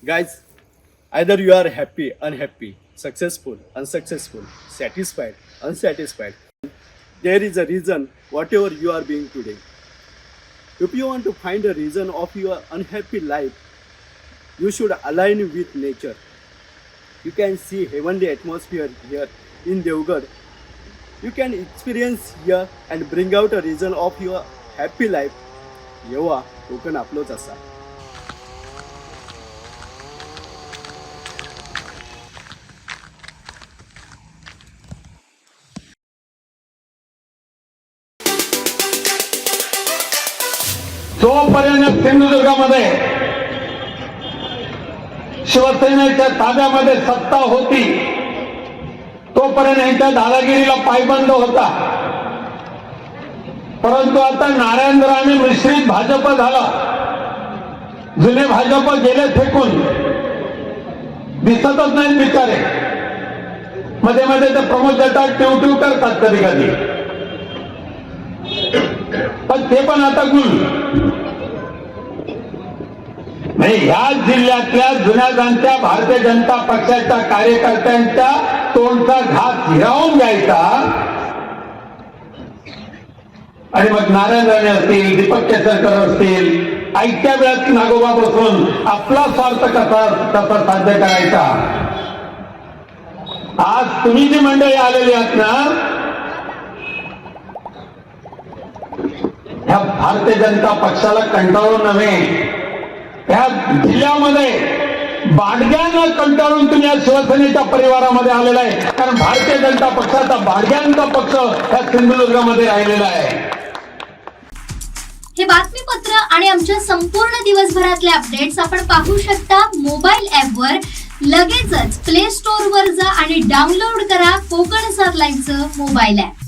Guys, either you are happy, unhappy, successful, unsuccessful, satisfied, unsatisfied. There is a reason whatever you are being today. If you want to find a reason of your unhappy life, you should align with nature. You can see heavenly atmosphere here in Devgarh. You can experience here and bring out a reason of your happy life. येवा कोकण आपलोच असा. जोपर्यंत सिंधुदुर्गामध्ये शिवसेनेच्या ताब्यामध्ये सत्ता होती तोपर्यंत यांच्या दादागिरीला पायबंद होता. परंतु आता नारायणराणे मिश्रित भाजप झाला. जुने भाजप गेले फेकून, दिसतच नाहीत बिचारे. मध्ये मध्ये ते प्रमोद जटात टिवटिव करतात कधी कधी, पण ते पण आता गुल नाही. ह्या जिल्ह्यातल्या जुन्या जाणत्या भारतीय जनता पक्षाच्या कार्यकर्त्यांच्या तोंडचा घास हिरावून घ्यायचा आणि मग नारायण राणे असतील, दीपक केसरकर असतील, ऐक्या वेळात नागोबा बसून आपला स्वार्थ कसा साध्य करायचा. आज तुम्ही जी मंडळी आलेली आहात ना, ह्या भारतीय जनता पक्षाला कंटाळून नव्हे, ह्या जिल्ह्यामध्ये बाडग्यांना कंटाळून तुम्ही या शिवसेनेच्या परिवारामध्ये आलेला आहे. कारण भारतीय जनता पक्षाचा बाडग्यांचा पक्ष ह्या सिंधुदुर्गामध्ये राहिलेला आहे. हे बातमीपत्र आणि आमच्या संपूर्ण दिवसभरातले अपडेट्स आपण पाहू शकता मोबाईल ॲपवर. लगेचच प्ले स्टोअर वर जा आणि डाउनलोड करा कोकणसाद लाईव्हचं मोबाईल ॲप.